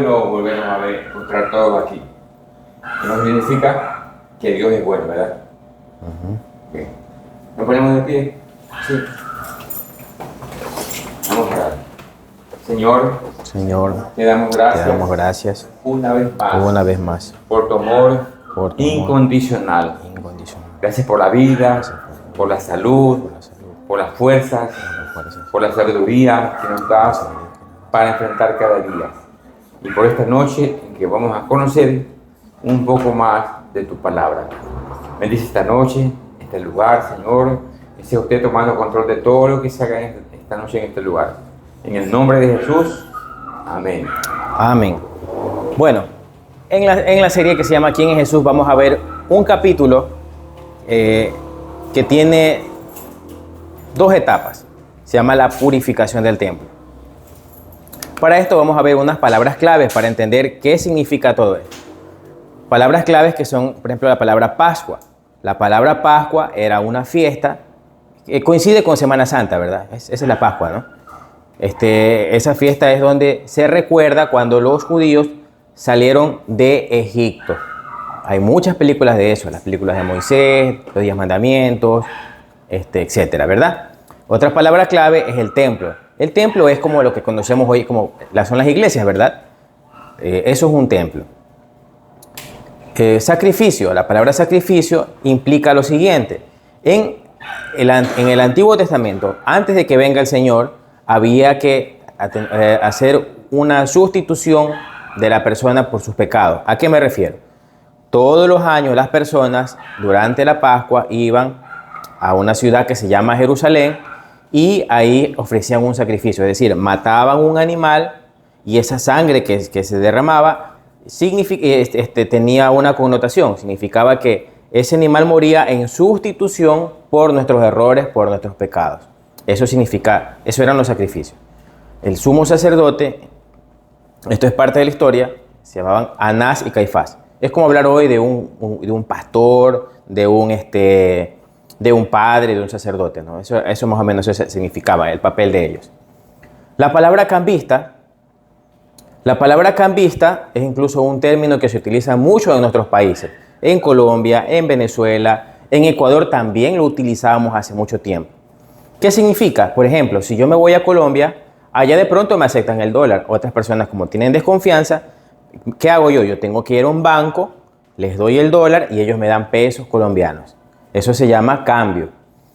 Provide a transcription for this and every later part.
bueno volvernos a ver, encontrar todos aquí. Nos significa que Dios es bueno, ¿verdad? Bien. ¿Nos ponemos de pie? Sí. Vamos a orar. Señor, te damos gracias una vez más por tu amor incondicional. Gracias por la vida, por la salud, por las fuerzas, por la sabiduría que nos das para enfrentar cada día. Y por esta noche en que vamos a conocer un poco más de tu palabra. Bendice esta noche, este lugar, Señor. Que sea usted tomando control de todo lo que se haga esta noche en este lugar. En el nombre de Jesús, amén. Amén. Bueno, en la serie que se llama ¿Quién es Jesús? Vamos a ver un capítulo que tiene dos etapas. Se llama la purificación del templo. Para esto vamos a ver unas palabras claves para entender qué significa todo esto. Palabras claves que son, por ejemplo, la palabra Pascua. La palabra Pascua era una fiesta que coincide con Semana Santa, ¿verdad? Esa es la Pascua, ¿no? Esa fiesta es donde se recuerda cuando los judíos salieron de Egipto. Hay muchas películas de eso, las películas de Moisés, los 10 mandamientos, etcétera, ¿verdad? Otra palabra clave es el templo. El templo es como lo que conocemos hoy, como son las iglesias, ¿verdad? Eso es un templo. Sacrificio, la palabra sacrificio implica lo siguiente. En el Antiguo Testamento, antes de que venga el Señor, había que hacer una sustitución de la persona por sus pecados. ¿A qué me refiero? Todos los años las personas durante la Pascua iban a una ciudad que se llama Jerusalén y ahí ofrecían un sacrificio, es decir, mataban un animal y esa sangre que se derramaba tenía una connotación, significaba que ese animal moría en sustitución por nuestros errores, por nuestros pecados. Eso eran los sacrificios. El sumo sacerdote, esto es parte de la historia, se llamaban Anás y Caifás. Es como hablar hoy de un pastor, de un padre, de un sacerdote, ¿no? Eso más o menos significaba el papel de ellos. La palabra cambista es incluso un término que se utiliza mucho en nuestros países. En Colombia, en Venezuela, en Ecuador también lo utilizábamos hace mucho tiempo. ¿Qué significa? Por ejemplo, si yo me voy a Colombia, allá de pronto me aceptan el dólar. Otras personas, como tienen desconfianza, ¿qué hago yo? Yo tengo que ir a un banco, les doy el dólar y ellos me dan pesos colombianos. Eso se llama cambio.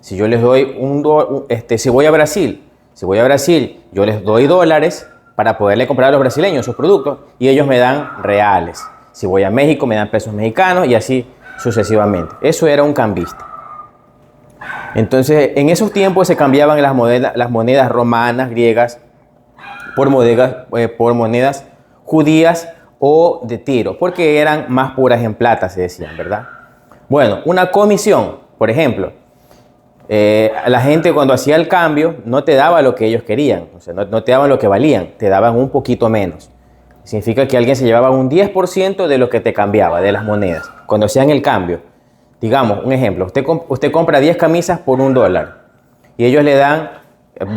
Si yo les doy si voy a Brasil, yo les doy dólares para poderle comprar a los brasileños sus productos y ellos me dan reales. Si voy a México, me dan pesos mexicanos y así sucesivamente. Eso era un cambista. Entonces, en esos tiempos se cambiaban las monedas romanas, griegas, por monedas judías o de Tiro, porque eran más puras en plata, se decían, ¿verdad? Bueno, una comisión, por ejemplo, la gente cuando hacía el cambio no te daba lo que ellos querían, o sea, no te daban lo que valían, te daban un poquito menos. Significa que alguien se llevaba un 10% de lo que te cambiaba, de las monedas, cuando hacían el cambio. Digamos, un ejemplo, usted compra 10 camisas por $1 y ellos le dan,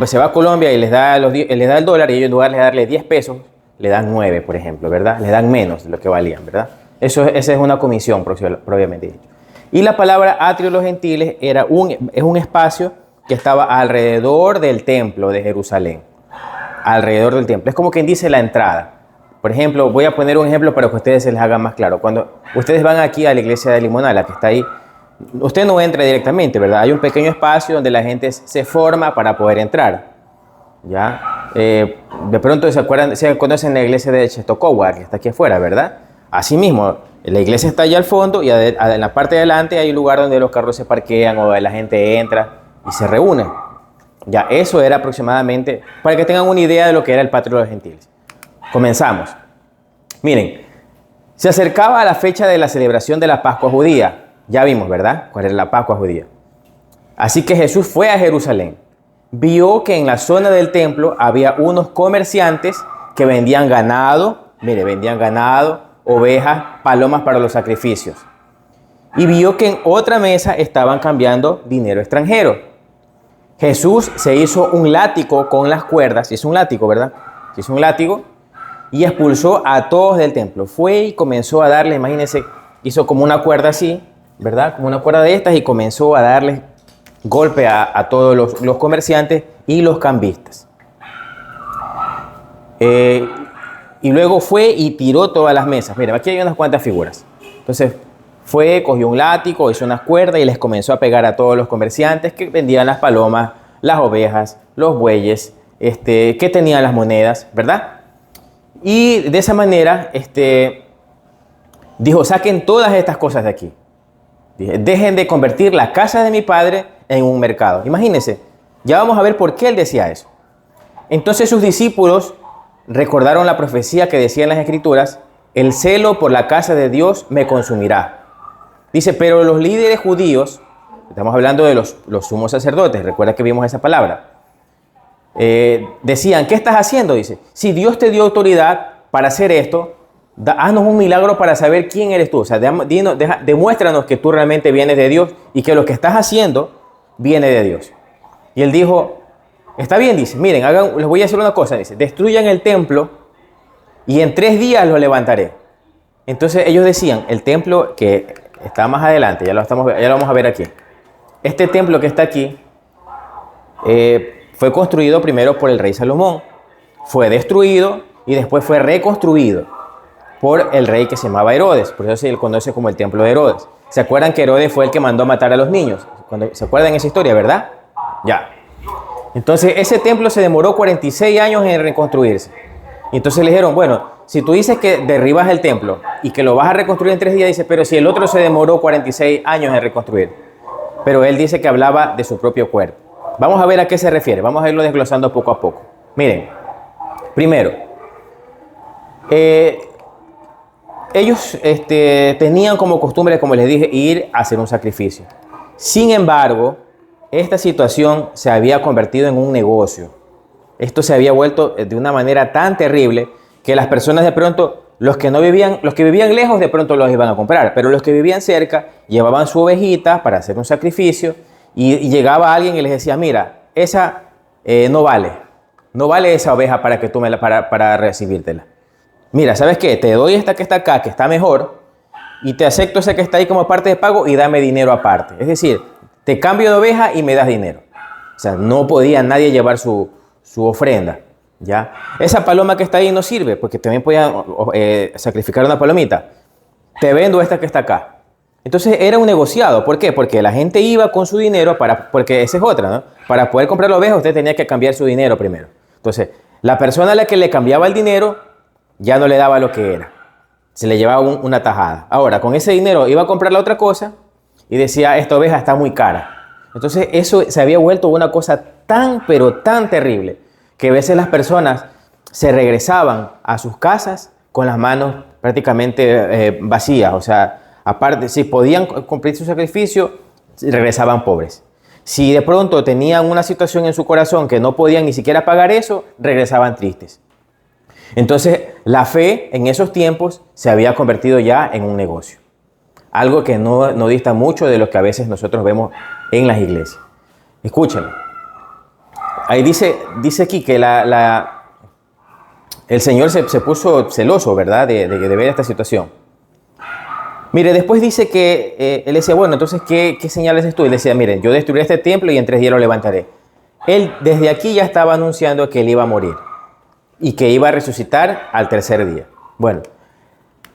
se va a Colombia y les da el dólar y ellos en lugar de darle 10 pesos, le dan 9, por ejemplo, ¿verdad? Le dan menos de lo que valían, ¿verdad? Esa es una comisión, propiamente dicho. Y la palabra atrio de los gentiles es un espacio que estaba alrededor del templo de Jerusalén. Alrededor del templo. Es como quien dice la entrada. Por ejemplo, voy a poner un ejemplo para que a ustedes se les haga más claro. Cuando ustedes van aquí a la iglesia de Limonal, que está ahí, usted no entra directamente, ¿verdad? Hay un pequeño espacio donde la gente se forma para poder entrar. ¿Ya? De pronto se conocen la iglesia de Chetocogua, que está aquí afuera, ¿verdad? Asimismo, la iglesia está allá al fondo y en la parte de adelante hay un lugar donde los carros se parquean o la gente entra y se reúne. Ya, eso era aproximadamente, para que tengan una idea de lo que era el patio de los gentiles. Comenzamos. Miren, se acercaba a la fecha de la celebración de la Pascua judía. Ya vimos, ¿verdad? ¿Cuál era la Pascua judía? Así que Jesús fue a Jerusalén. Vio que en la zona del templo había unos comerciantes que vendían ganado, ovejas, palomas para los sacrificios. Y vio que en otra mesa estaban cambiando dinero extranjero. Jesús se hizo un látigo con las cuerdas, hizo un látigo, ¿verdad? Se hizo un látigo y expulsó a todos del templo. Fue y comenzó a darle, imagínense, hizo como una cuerda así, ¿verdad? Como una cuerda de estas y comenzó a darle golpe a todos los comerciantes y los cambistas. Y luego fue y tiró todas las mesas. Miren, aquí hay unas cuantas figuras. Entonces fue, cogió un látigo, hizo unas cuerdas y les comenzó a pegar a todos los comerciantes que vendían las palomas, las ovejas, los bueyes, que tenían las monedas, ¿verdad? Y de esa manera, dijo, saquen todas estas cosas de aquí. Dejen de convertir la casa de mi padre en un mercado. Imagínense, ya vamos a ver por qué él decía eso. Entonces sus discípulos recordaron la profecía que decía en las Escrituras, el celo por la casa de Dios me consumirá. Dice, pero los líderes judíos, estamos hablando de los sumos sacerdotes, recuerda que vimos esa palabra, decían, ¿qué estás haciendo? Dice, si Dios te dio autoridad para hacer esto, haznos un milagro para saber quién eres tú. O sea, demuéstranos que tú realmente vienes de Dios y que lo que estás haciendo viene de Dios. Y él dijo, está bien, dice, miren, les voy a hacer una cosa, dice, destruyan el templo y en 3 días lo levantaré. Entonces ellos decían, el templo que está más adelante, ya lo vamos a ver aquí. Este templo que está aquí fue construido primero por el rey Salomón, fue destruido y después fue reconstruido por el rey que se llamaba Herodes, por eso se le conoce como el templo de Herodes. ¿Se acuerdan que Herodes fue el que mandó a matar a los niños? ¿Se acuerdan esa historia, verdad? Ya. Entonces ese templo se demoró 46 años en reconstruirse. Y entonces le dijeron, bueno, si tú dices que derribas el templo y que lo vas a reconstruir en 3 días, dice, pero si el otro se demoró 46 años en reconstruir. Pero él dice que hablaba de su propio cuerpo. Vamos a ver a qué se refiere, vamos a irlo desglosando poco a poco. Miren, primero, ellos tenían como costumbre, como les dije, ir a hacer un sacrificio. Sin embargo, esta situación se había convertido en un negocio. Esto se había vuelto de una manera tan terrible que las personas de pronto, los que vivían lejos de pronto los iban a comprar, pero los que vivían cerca llevaban su ovejita para hacer un sacrificio y llegaba alguien y les decía, mira, esa no vale esa oveja para que tú para recibírtela. Mira, ¿sabes qué? Te doy esta que está acá, que está mejor, y te acepto esa que está ahí como parte de pago y dame dinero aparte. Es decir, te cambio de oveja y me das dinero. O sea, no podía nadie llevar su ofrenda, ¿ya? Esa paloma que está ahí no sirve, porque también podía sacrificar una palomita. Te vendo esta que está acá. Entonces era un negociado. ¿Por qué? Porque la gente iba con su dinero, porque esa es otra, ¿no? Para poder comprar la oveja usted tenía que cambiar su dinero primero. Entonces, la persona a la que le cambiaba el dinero ya no le daba lo que era. Se le llevaba una tajada. Ahora, con ese dinero iba a comprar la otra cosa y decía, esta oveja está muy cara. Entonces eso se había vuelto una cosa tan, pero tan terrible, que a veces las personas se regresaban a sus casas con las manos prácticamente vacías. O sea, aparte, si podían cumplir su sacrificio, regresaban pobres. Si de pronto tenían una situación en su corazón que no podían ni siquiera pagar eso, regresaban tristes. Entonces, la fe en esos tiempos se había convertido ya en un negocio. Algo que no dista mucho de lo que a veces nosotros vemos en las iglesias. Escúchenlo. Ahí dice aquí que el Señor se puso celoso, ¿verdad? De ver esta situación. Mire, después dice que él decía, bueno, entonces, ¿qué señales es tú? Él decía, miren, yo destruiré este templo y en 3 días lo levantaré. Él desde aquí ya estaba anunciando que él iba a morir y que iba a resucitar al 3er día. Bueno,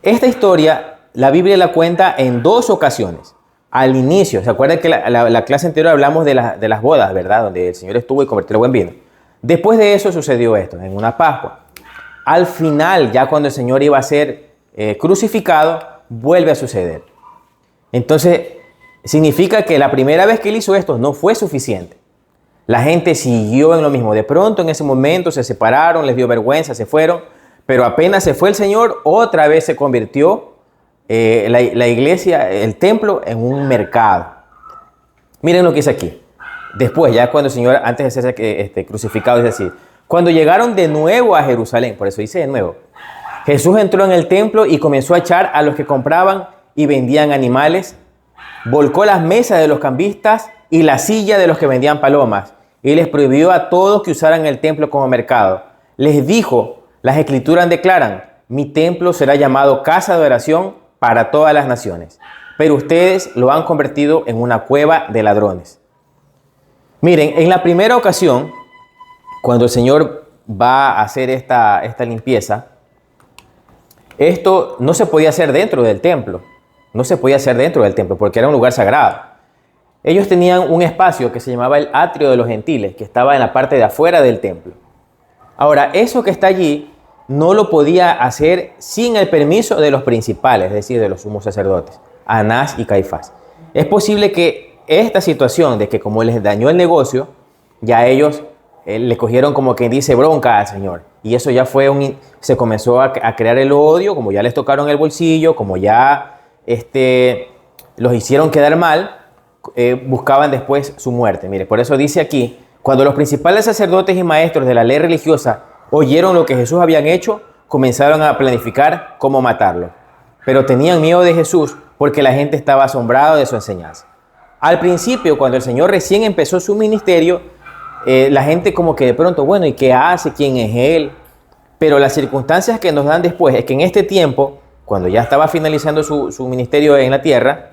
esta historia la Biblia la cuenta en 2 ocasiones. Al inicio, ¿se acuerdan que la clase anterior hablamos de las bodas, ¿verdad? Donde el Señor estuvo y convirtió el buen vino. Después de eso sucedió esto, en una Pascua. Al final, ya cuando el Señor iba a ser crucificado, vuelve a suceder. Entonces, significa que la primera vez que él hizo esto no fue suficiente. La gente siguió en lo mismo. De pronto, en ese momento, se separaron, les dio vergüenza, se fueron. Pero apenas se fue el Señor, otra vez se convirtió la iglesia, el templo, en un mercado. Miren lo que dice aquí. Después, ya cuando el Señor, antes de ser crucificado, dice así: cuando llegaron de nuevo a Jerusalén, por eso dice de nuevo, Jesús entró en el templo y comenzó a echar a los que compraban y vendían animales, volcó las mesas de los cambistas y la silla de los que vendían palomas, y les prohibió a todos que usaran el templo como mercado. Les dijo: Las Escrituras declaran: mi templo será llamado casa de oración para todas las naciones, pero ustedes lo han convertido en una cueva de ladrones. Miren, en la primera ocasión, cuando el Señor va a hacer esta limpieza, esto no se podía hacer dentro del templo. No se podía hacer dentro del templo porque era un lugar sagrado. Ellos tenían un espacio que se llamaba el atrio de los gentiles, que estaba en la parte de afuera del templo. Ahora, eso que está allí no lo podía hacer sin el permiso de los principales, es decir, de los sumos sacerdotes, Anás y Caifás. Es posible que esta situación de que como les dañó el negocio, ya ellos le cogieron como quien dice bronca al Señor. Y eso ya fue se comenzó a crear el odio, como ya les tocaron el bolsillo, como ya los hicieron quedar mal, buscaban después su muerte. Mire, por eso dice aquí: cuando los principales sacerdotes y maestros de la ley religiosa oyeron lo que Jesús habían hecho, comenzaron a planificar cómo matarlo. Pero tenían miedo de Jesús porque la gente estaba asombrada de su enseñanza. Al principio, cuando el Señor recién empezó su ministerio, la gente como que de pronto, bueno, ¿y qué hace? ¿Quién es Él? Pero las circunstancias que nos dan después es que en este tiempo, cuando ya estaba finalizando su ministerio en la tierra,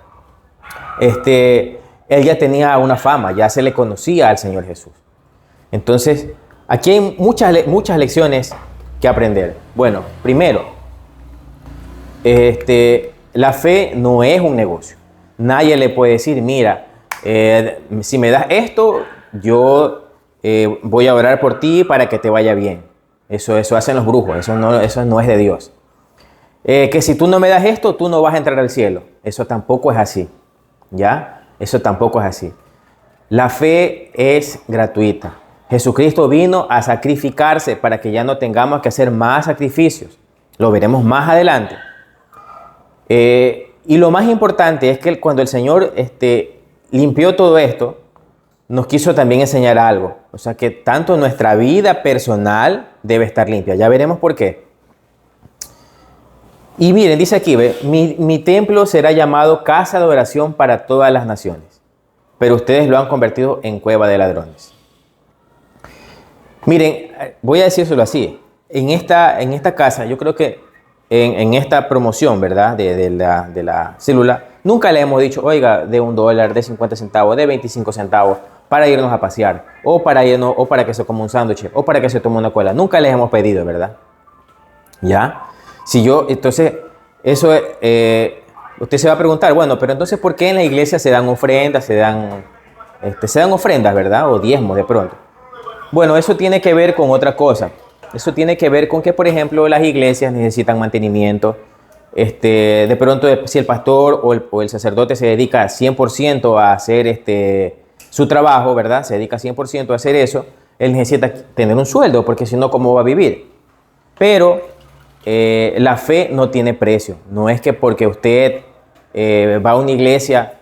Él ya tenía una fama, ya se le conocía al Señor Jesús. Entonces, aquí hay muchas lecciones que aprender. Bueno, primero, la fe no es un negocio. Nadie le puede decir: mira, si me das esto, yo voy a orar por ti para que te vaya bien. Eso hacen los brujos, eso no es de Dios. Que si tú no me das esto, tú no vas a entrar al cielo. Eso tampoco es así, ¿ya? Eso tampoco es así. La fe es gratuita. Jesucristo vino a sacrificarse para que ya no tengamos que hacer más sacrificios. Lo veremos más adelante. Y lo más importante es que cuando el Señor limpió todo esto, nos quiso también enseñar algo. O sea, que tanto nuestra vida personal debe estar limpia. Ya veremos por qué. Y miren, dice aquí: mi templo será llamado casa de oración para todas las naciones, pero ustedes lo han convertido en cueva de ladrones. Miren, voy a decírselo así. En esta casa, yo creo que en esta promoción, ¿verdad? De la célula, nunca le hemos dicho: oiga, de $1, de 50 centavos, de 25 centavos, para irnos a pasear, o para que se coma un sándwich, o para que se tome una cola. Nunca les hemos pedido, ¿verdad? ¿Ya? Entonces, eso, usted se va a preguntar: bueno, pero entonces, ¿por qué en la iglesia se dan ofrendas, se dan ofrendas, ¿verdad? O diezmos de pronto. Bueno, eso tiene que ver con otra cosa. Eso tiene que ver con que, por ejemplo, las iglesias necesitan mantenimiento. De pronto, si el pastor o el sacerdote se dedica 100% a hacer su trabajo, ¿verdad? Se dedica 100% a hacer eso, él necesita tener un sueldo, porque si no, ¿cómo va a vivir? Pero la fe no tiene precio. No es que porque usted va a una iglesia,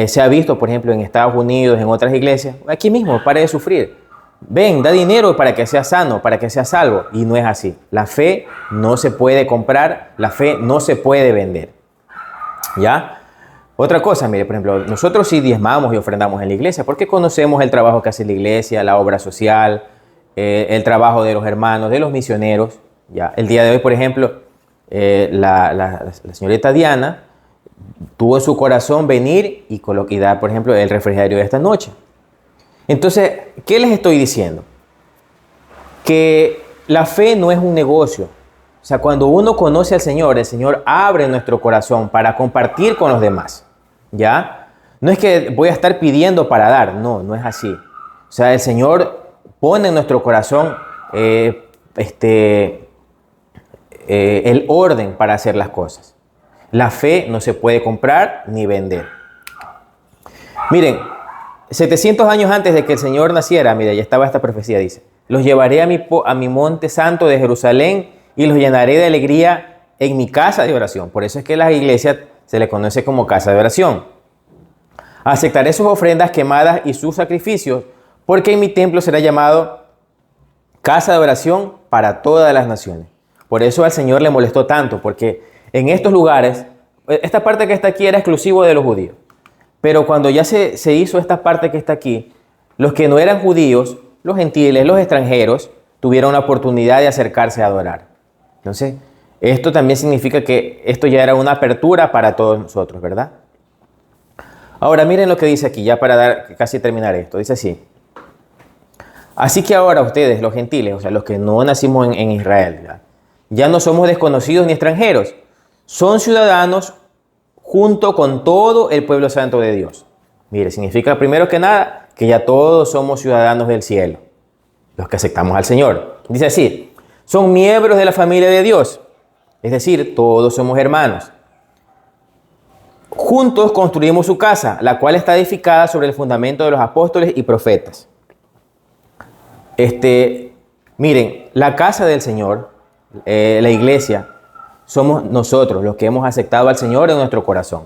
se ha visto, por ejemplo, en Estados Unidos, en otras iglesias, aquí mismo, pare de sufrir. Ven, da dinero para que sea sano, para que sea salvo. Y no es así. La fe no se puede comprar, la fe no se puede vender. ¿Ya? Otra cosa, mire, por ejemplo, nosotros sí diezmamos y ofrendamos en la iglesia porque conocemos el trabajo que hace la iglesia, la obra social, el trabajo de los hermanos, de los misioneros. ¿Ya? El día de hoy, por ejemplo, la señorita Diana tuvo en su corazón venir y dar, por ejemplo, el refrigerio de esta noche. Entonces, ¿qué les estoy diciendo? Que la fe no es un negocio. O sea, cuando uno conoce al Señor, el Señor abre nuestro corazón para compartir con los demás. ¿Ya? No es que voy a estar pidiendo para dar. No, no es así. O sea, el Señor pone en nuestro corazón el orden para hacer las cosas. La fe no se puede comprar ni vender. Miren, 700 años antes de que el Señor naciera, mira, ya estaba esta profecía, dice: los llevaré a mi monte santo de Jerusalén y los llenaré de alegría en mi casa de oración. Por eso es que a las iglesias se le conoce como casa de oración. Aceptaré sus ofrendas quemadas y sus sacrificios, porque en mi templo será llamado casa de oración para todas las naciones. Por eso al Señor le molestó tanto, porque en estos lugares, esta parte que está aquí era exclusivo de los judíos. Pero cuando ya se hizo esta parte que está aquí, los que no eran judíos, los gentiles, los extranjeros, tuvieron la oportunidad de acercarse a adorar. Entonces, esto también significa que esto ya era una apertura para todos nosotros, ¿verdad? Ahora miren lo que dice aquí, ya para casi terminar esto. Dice así: así que ahora ustedes, los gentiles, o sea, los que no nacimos en Israel, ya no somos desconocidos ni extranjeros, son ciudadanos junto con todo el pueblo santo de Dios. Mire, significa primero que nada que ya todos somos ciudadanos del cielo, los que aceptamos al Señor. Dice así: son miembros de la familia de Dios, es decir, todos somos hermanos. Juntos construimos su casa, la cual está edificada sobre el fundamento de los apóstoles y profetas. Miren, la casa del Señor, la iglesia, somos nosotros los que hemos aceptado al Señor en nuestro corazón.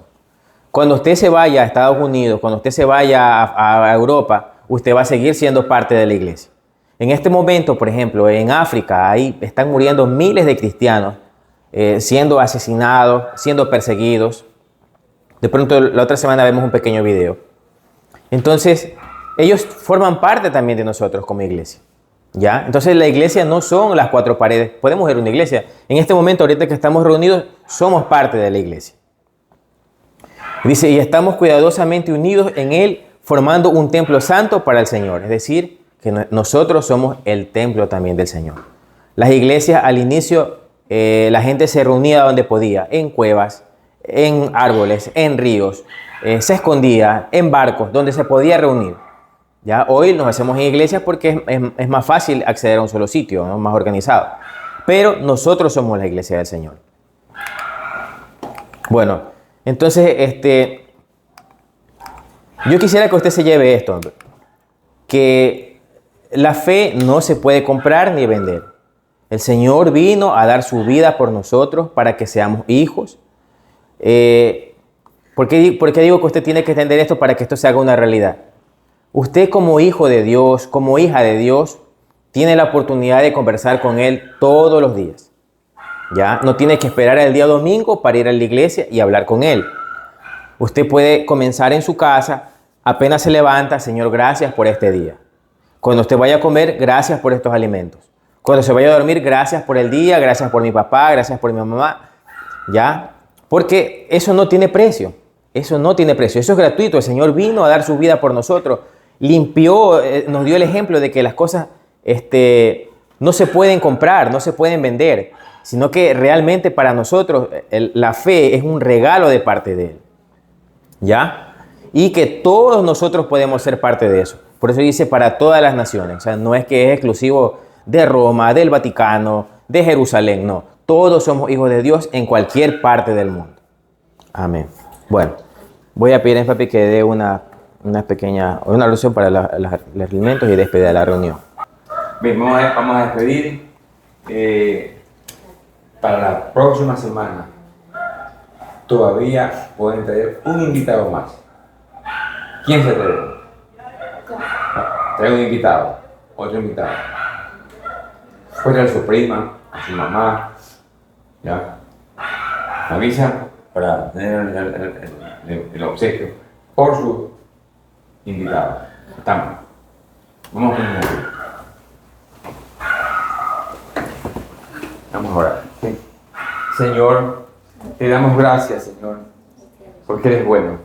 Cuando usted se vaya a Estados Unidos, cuando usted se vaya a Europa, usted va a seguir siendo parte de la iglesia. En este momento, por ejemplo, en África, ahí están muriendo miles de cristianos, siendo asesinados, siendo perseguidos. De pronto, la otra semana vemos un pequeño video. Entonces, ellos forman parte también de nosotros como iglesia, ¿ya? Entonces, la iglesia no son las cuatro paredes. Podemos ver una iglesia. En este momento, ahorita que estamos reunidos, somos parte de la iglesia. Dice, y estamos cuidadosamente unidos en él, formando un templo santo para el Señor. Es decir, que nosotros somos el templo también del Señor. Las iglesias, al inicio, la gente se reunía donde podía, en cuevas, en árboles, en ríos, se escondía, en barcos, donde se podía reunir. Ya hoy nos hacemos en iglesias porque es más fácil acceder a un solo sitio, ¿no? Más organizado. Pero nosotros somos la iglesia del Señor. Bueno, entonces, yo quisiera que usted se lleve esto, que la fe no se puede comprar ni vender. El Señor vino a dar su vida por nosotros para que seamos hijos. ¿Por qué digo que usted tiene que entender esto para que esto se haga una realidad? Usted como hijo de Dios, como hija de Dios, tiene la oportunidad de conversar con Él todos los días. ¿Ya? No tiene que esperar el día domingo para ir a la iglesia y hablar con Él. Usted puede comenzar en su casa, apenas se levanta, Señor, gracias por este día. Cuando usted vaya a comer, gracias por estos alimentos. Cuando se vaya a dormir, gracias por el día, gracias por mi papá, gracias por mi mamá. ¿Ya? Porque eso no tiene precio. Eso no tiene precio. Eso es gratuito. El Señor vino a dar su vida por nosotros. Limpió, nos dio el ejemplo de que las cosas no se pueden comprar, no se pueden vender, sino que realmente para nosotros la fe es un regalo de parte de Él. ¿Ya? Y que todos nosotros podemos ser parte de eso. Por eso dice para todas las naciones. O sea, no es que es exclusivo de Roma, del Vaticano, de Jerusalén, no. Todos somos hijos de Dios en cualquier parte del mundo. Amén. Bueno, voy a pedir a papi que dé una oración para los alimentos y despedir a la reunión. Bien, vamos a despedir. Para la próxima semana todavía pueden traer un invitado más. ¿Quién se trae? Trae un invitado, otro invitado. Puede traer a su prima, a su mamá, ¿ya? Avisa para tener el obsequio por su invitado. Estamos. Vamos con el Vamos a orar. Sí. Señor, te damos gracias, Señor, porque eres bueno.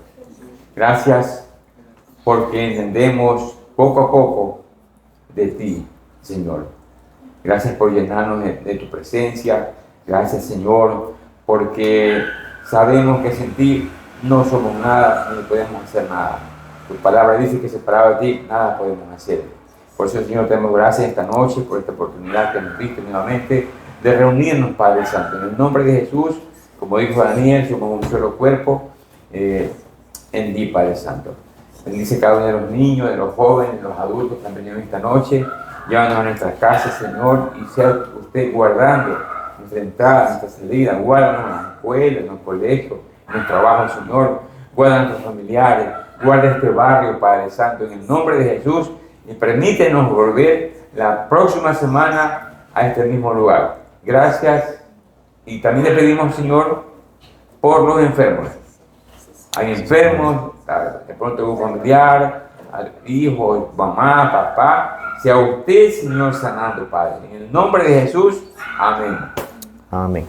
Gracias porque entendemos poco a poco de ti, Señor. Gracias por llenarnos de tu presencia. Gracias, Señor, porque sabemos que sin ti no somos nada ni podemos hacer nada. Tu palabra dice que separado de ti nada podemos hacer. Por eso, Señor, te damos gracias esta noche por esta oportunidad que nos diste nuevamente de reunirnos, Padre Santo, en el nombre de Jesús, como dijo Daniel, somos un solo cuerpo en ti, Padre Santo. Bendice cada uno de los niños, de los jóvenes, de los adultos que han venido esta noche. Llévanos a nuestras casas, Señor, y sea usted guardando nuestra entrada, nuestra salida. Guárdanos en las escuelas, en los colegios, en el trabajo, Señor. Guarda a nuestros familiares. Guarda este barrio, Padre Santo, en el nombre de Jesús. Y permítenos volver la próxima semana a este mismo lugar. Gracias. Y también le pedimos, Señor, por los enfermos. Hay enfermos, de pronto un familiar, hijo, mamá, papá. Sea usted, Señor, sanando, Padre. En el nombre de Jesús, amén. Amén.